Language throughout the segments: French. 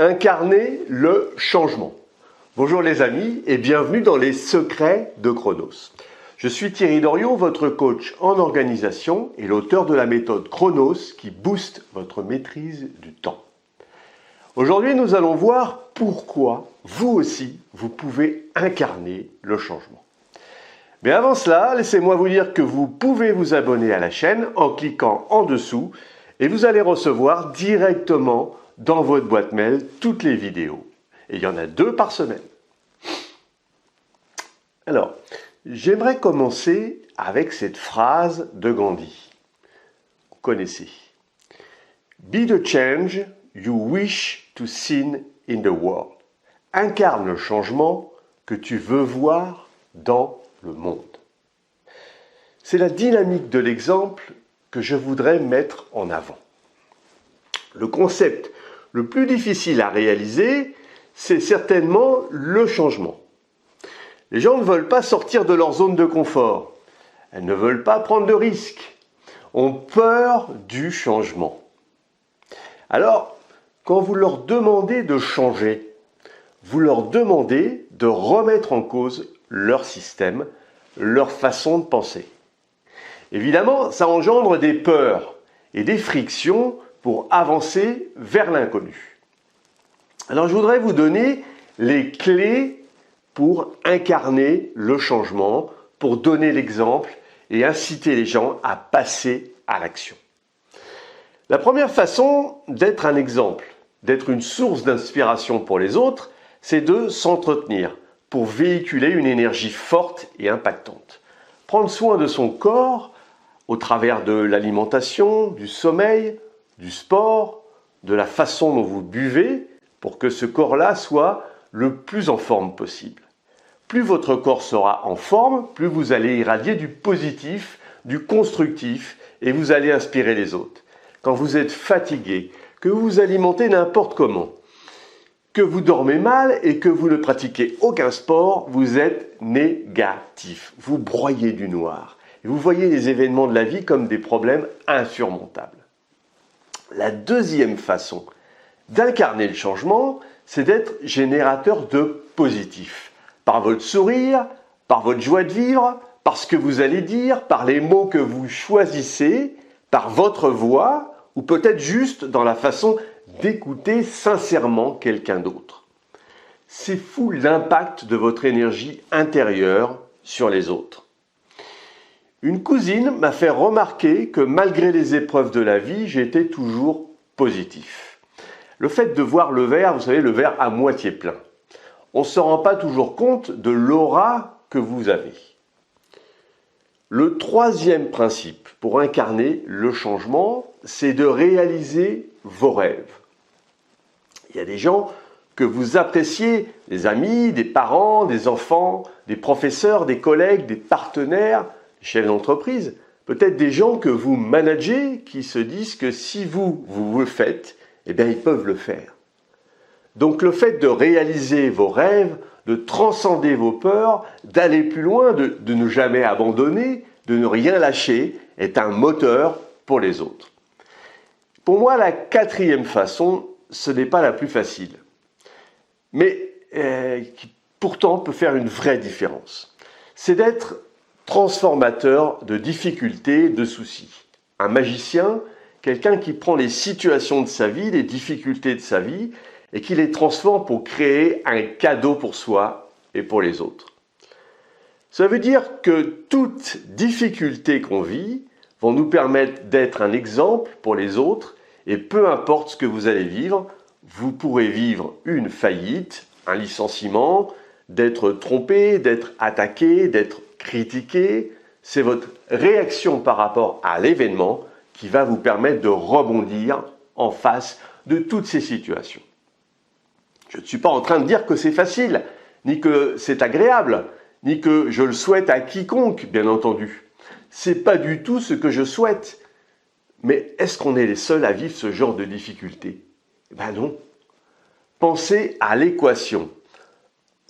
Incarner le changement. Bonjour les amis et bienvenue dans les secrets de Chronos. Je suis Thierry Doriot, votre coach en organisation et l'auteur de la méthode Chronos qui booste votre maîtrise du temps. Aujourd'hui, nous allons voir pourquoi vous aussi, vous pouvez incarner le changement. Mais avant cela, laissez-moi vous dire que vous pouvez vous abonner à la chaîne en cliquant en dessous et vous allez recevoir directement dans votre boîte mail toutes les vidéos. Et il y en a 2 par semaine. Alors, j'aimerais commencer avec cette phrase de Gandhi. Vous connaissez. Be the change you wish to see in the world. Incarne le changement que tu veux voir dans le monde. C'est la dynamique de l'exemple que je voudrais mettre en avant. Le concept le plus difficile à réaliser, c'est certainement le changement. Les gens ne veulent pas sortir de leur zone de confort. Elles ne veulent pas prendre de risques. Ont peur du changement. Alors, quand vous leur demandez de changer, vous leur demandez de remettre en cause leur système, leur façon de penser. Évidemment, ça engendre des peurs et des frictions pour avancer vers l'inconnu. Alors, je voudrais vous donner les clés pour incarner le changement, pour donner l'exemple et inciter les gens à passer à l'action. La première façon d'être un exemple, d'être une source d'inspiration pour les autres, c'est de s'entretenir pour véhiculer une énergie forte et impactante. Prendre soin de son corps au travers de l'alimentation, du sommeil, du sport, de la façon dont vous buvez pour que ce corps-là soit le plus en forme possible. Plus votre corps sera en forme, plus vous allez irradier du positif, du constructif et vous allez inspirer les autres. Quand vous êtes fatigué, que vous vous alimentez n'importe comment, que vous dormez mal et que vous ne pratiquez aucun sport, vous êtes négatif. Vous broyez du noir. Et vous voyez les événements de la vie comme des problèmes insurmontables. La deuxième façon d'incarner le changement, c'est d'être générateur de positif. Par votre sourire, par votre joie de vivre, par ce que vous allez dire, par les mots que vous choisissez, par votre voix, ou peut-être juste dans la façon d'écouter sincèrement quelqu'un d'autre. C'est fou l'impact de votre énergie intérieure sur les autres. Une cousine m'a fait remarquer que malgré les épreuves de la vie, j'étais toujours positif. Le fait de voir le verre, vous savez, le verre à moitié plein. On ne se rend pas toujours compte de l'aura que vous avez. Le troisième principe pour incarner le changement, c'est de réaliser vos rêves. Il y a des gens que vous appréciez, des amis, des parents, des enfants, des professeurs, des collègues, des partenaires, des chefs d'entreprise, peut-être des gens que vous managez qui se disent que si vous le faites, eh bien ils peuvent le faire. Donc le fait de réaliser vos rêves, de transcender vos peurs, d'aller plus loin, de ne jamais abandonner, de ne rien lâcher, est un moteur pour les autres. Pour moi, la quatrième façon, ce n'est pas la plus facile, mais qui pourtant peut faire une vraie différence. C'est d'être transformateur de difficultés, de soucis. Un magicien, quelqu'un qui prend les situations de sa vie, les difficultés de sa vie, et qui les transforme pour créer un cadeau pour soi et pour les autres. Ça veut dire que toutes difficultés qu'on vit vont nous permettre d'être un exemple pour les autres, et peu importe ce que vous allez vivre, vous pourrez vivre une faillite, un licenciement, d'être trompé, d'être attaqué, d'être critiqué. C'est votre réaction par rapport à l'événement qui va vous permettre de rebondir en face de toutes ces situations. Je ne suis pas en train de dire que c'est facile, ni que c'est agréable, ni que je le souhaite à quiconque, bien entendu. C'est pas du tout ce que je souhaite. Mais est-ce qu'on est les seuls à vivre ce genre de difficultés? Ben non. Pensez à l'équation.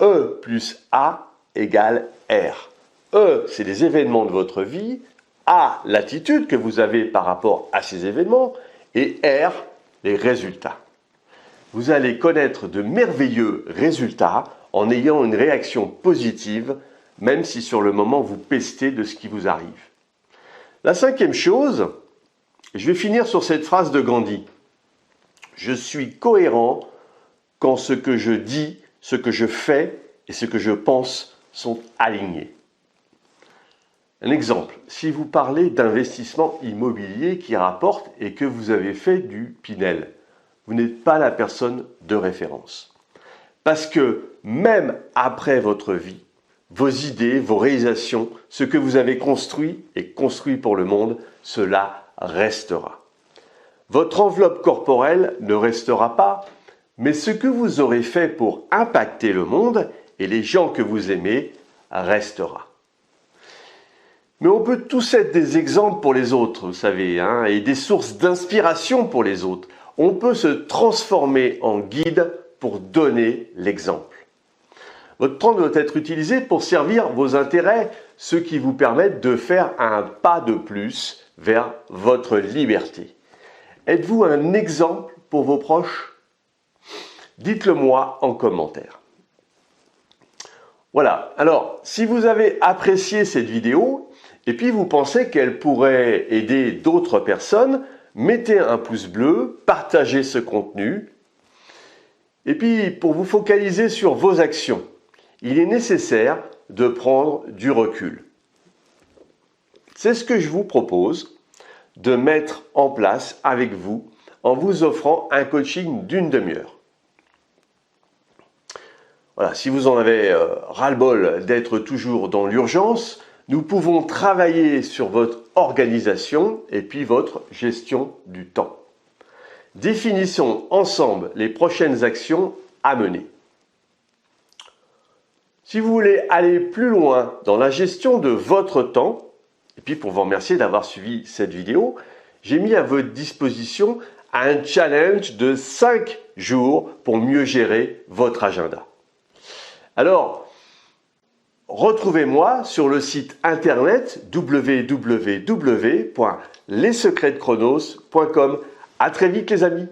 E plus A égale R. E, c'est les événements de votre vie. A, l'attitude que vous avez par rapport à ces événements. Et R, les résultats. vous allez connaître de merveilleux résultats en ayant une réaction positive, même si sur le moment vous pestez de ce qui vous arrive. La cinquième chose, je vais finir sur cette phrase de Gandhi. Je suis cohérent quand ce que je dis, ce que je fais et ce que je pense sont alignés. Un exemple, si vous parlez d'investissement immobilier qui rapporte et que vous avez fait du Pinel, vous n'êtes pas la personne de référence. Parce que même après votre vie, vos idées, vos réalisations, ce que vous avez construit et construit pour le monde, cela restera. Votre enveloppe corporelle ne restera pas, mais ce que vous aurez fait pour impacter le monde et les gens que vous aimez restera. Mais on peut tous être des exemples pour les autres, vous savez, et des sources d'inspiration pour les autres. On peut se transformer en guide pour donner l'exemple. Votre temps doit être utilisé pour servir vos intérêts, ce qui vous permettent de faire un pas de plus vers votre liberté. Êtes-vous un exemple pour vos proches? Dites-le moi en commentaire. Voilà, alors si vous avez apprécié cette vidéo et puis vous pensez qu'elle pourrait aider d'autres personnes, mettez un pouce bleu, partagez ce contenu. Et puis pour vous focaliser sur vos actions, il est nécessaire de prendre du recul. C'est ce que je vous propose de mettre en place avec vous en vous offrant un coaching d'une demi-heure. Voilà, si vous en avez ras-le-bol d'être toujours dans l'urgence, nous pouvons travailler sur votre organisation et puis votre gestion du temps. Définissons ensemble les prochaines actions à mener. Si vous voulez aller plus loin dans la gestion de votre temps, et puis pour vous remercier d'avoir suivi cette vidéo, j'ai mis à votre disposition un challenge de 5 jours pour mieux gérer votre agenda. Alors, retrouvez-moi sur le site internet www.lessecretsdechronos.com. À très vite les amis.